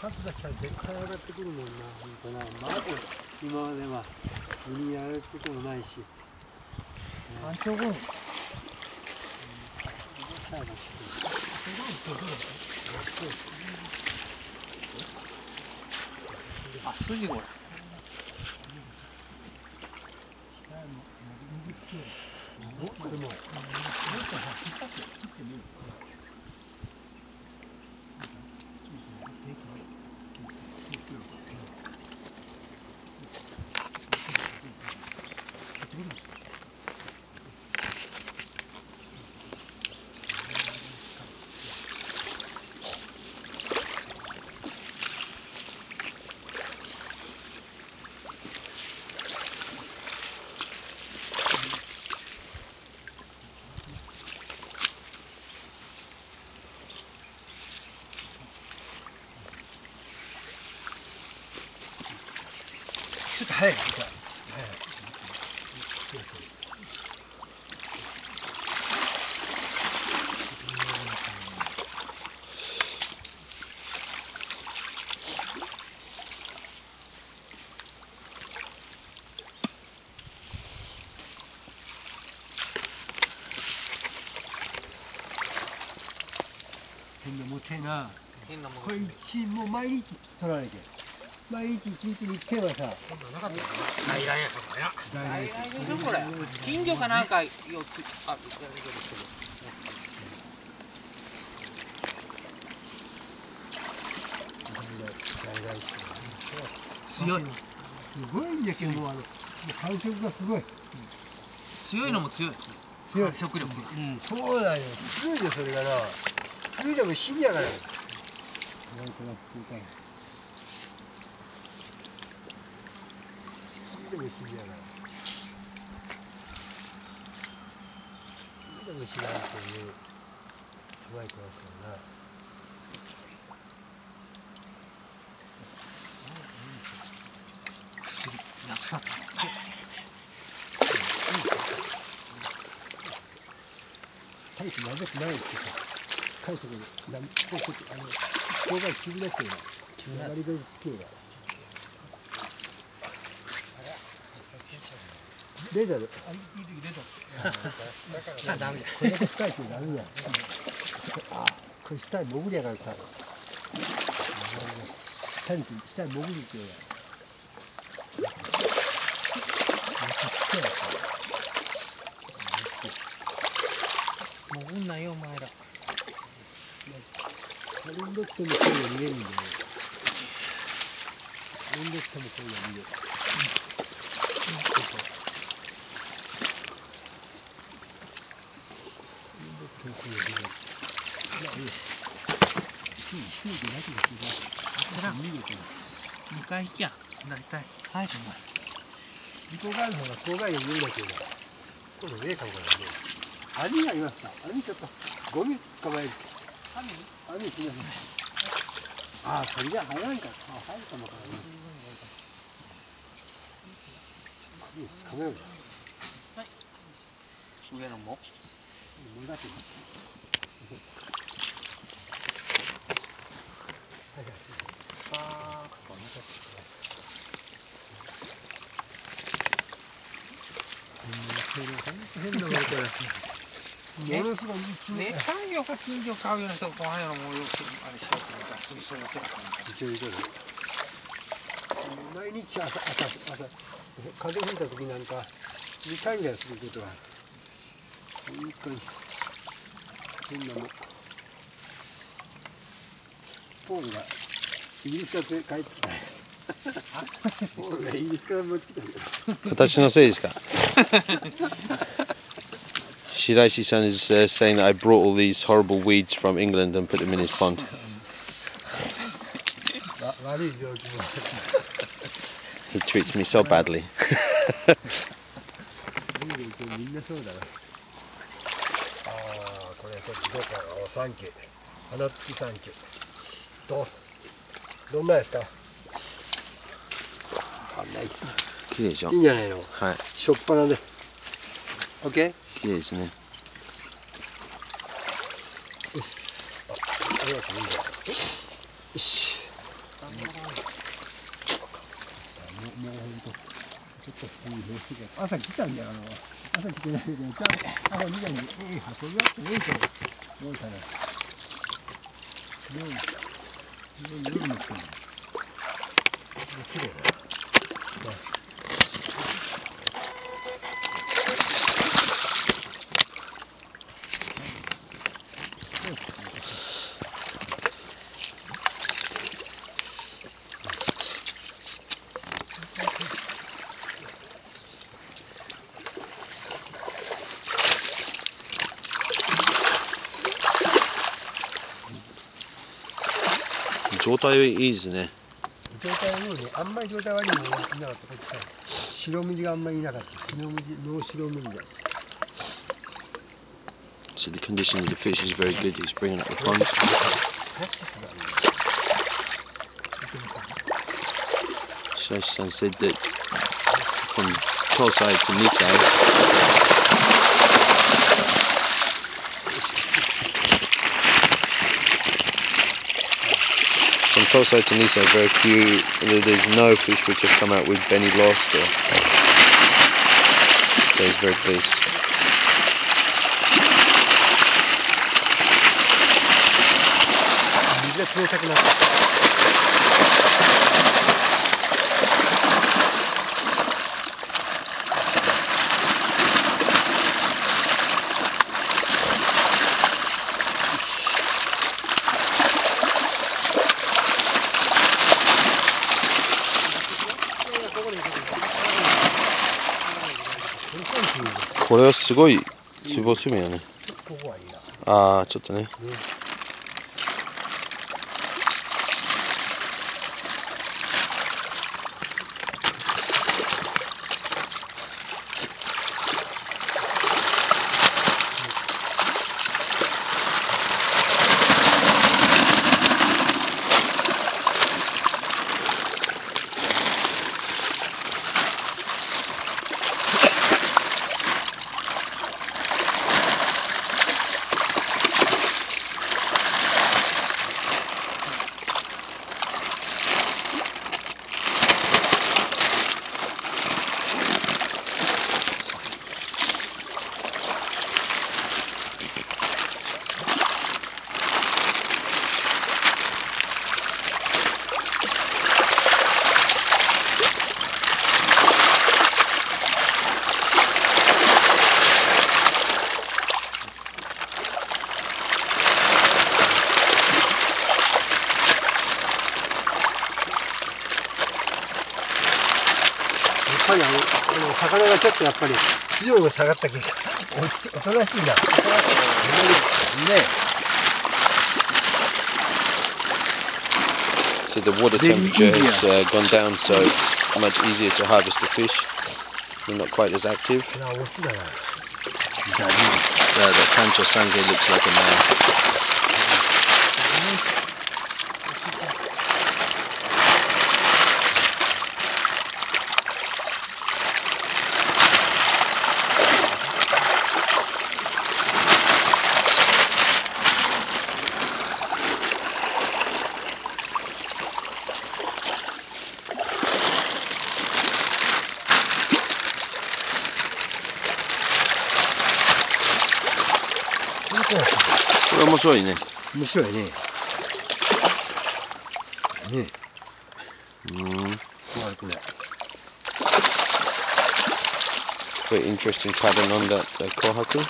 カツが来たら絶対上がってくるもんな、ほんとな。まず今までは海に上がってこともないし。干潮後に。あ、筋これ。これも。ちょっと早いな、早い。変なもてえな。これもう毎日取られて。毎日一日に1回はさ。なかったよ。外来やからや。外来でしょこれ。金魚かなんか4つあるけど。強い。すごいんですよ、もう繁殖がすごい。強いのも強い。強い。食力。うん、そうだよ。強いでそれがな。強いでも死にやがる。でも死にやがる。でも死なんという。うまい子だったよな。大して長くないですけど、深いところに、ここが急になってるの。曲がりが大きいわ。レーザーで。あ、ダメだ。これだけ深いとダメだ。あ、これ下に潜りやがるさ。下に潜るっていうのは。潜んないよお前ら。カリンドットも声が見えるんだよ。カリンドットも声が見える。2回引きや。大体。はい、向こう側の方が郊外が見えるだけど、今度上かもからね。網がありますか。網ちょっとゴミ捕まえる。網しなさい。ああ、それじゃ入らんか。あ、入るかもからね。網捕まえる。はい。上のも。もうだけ。さあ、こんなとこ。変なものこれ。ものすごい一年間よか金魚買うような人が怖いのもよくあれしようと思ったら水槽やってる毎日朝風吹いた時なんか2回ぐらいすることは本当に変なもん。ポールがイギリスから帰ってきた。ポールがイギリスから持ってきたけど。私のせいですか。Shiraishi-san is saying that I brought all these horrible weeds from England and put them in his pond. He treats me so badly. みんなそうだな。ああ、これちょっとどうかな。サンキュー。花付きサンキュー。どんなですか。あ、ナイス。綺麗でしょ。いいんじゃないの。はい。しょっぱなで。オッケー。綺麗ですね。よし。あ、これだといいんだよ。よし。ほんと、ちょっと普通にして朝来たんだよ、朝来てないけど、じゃあ、みたいに、運びやってもいいけど、どうかな。夜も来たの。綺麗だよ。状態いいですね。状態のように、あんまり状態悪いのがいなかった。こっちさ、白身があんまりいなかった。ノー白身だ。So the condition of the fish is very good. He's bringing up the pond. Shai-san said that from Tosai to Nisai, from Tosai to Nisai, very few, there's no fish which have come out with Benny lost, or so he's very pleased. This is very big. 壺墨やね。ああ、ちょっとね。やっぱり魚がちょっとやっぱり水温が下がった結果、おとなしいな。ね。So the water temperature has gone down, so it's much easier to harvest the fish. They're not quite as active. The Pancho Sangue looks like a man. Very interesting pattern on that kohaku.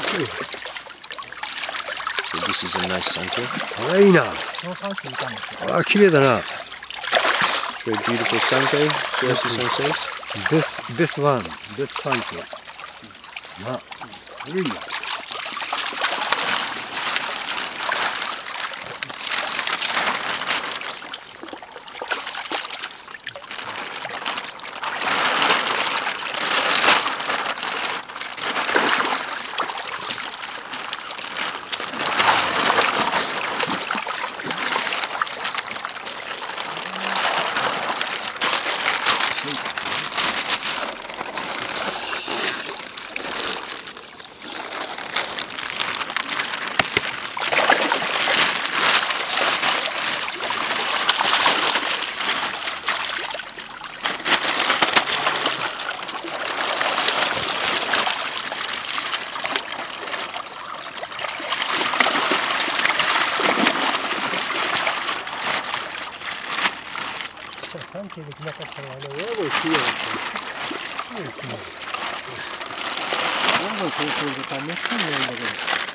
So this is a nice Sancho. あら、いいな。その3種いたんですよ。あら、綺麗だな。 Very beautiful Sancho. Gracias Sanchos. Best one. Best Sancho. な、これいいな。関係できなかったら、親子で食いやがった。そうですね。親子の交渉がめったにないんだけど。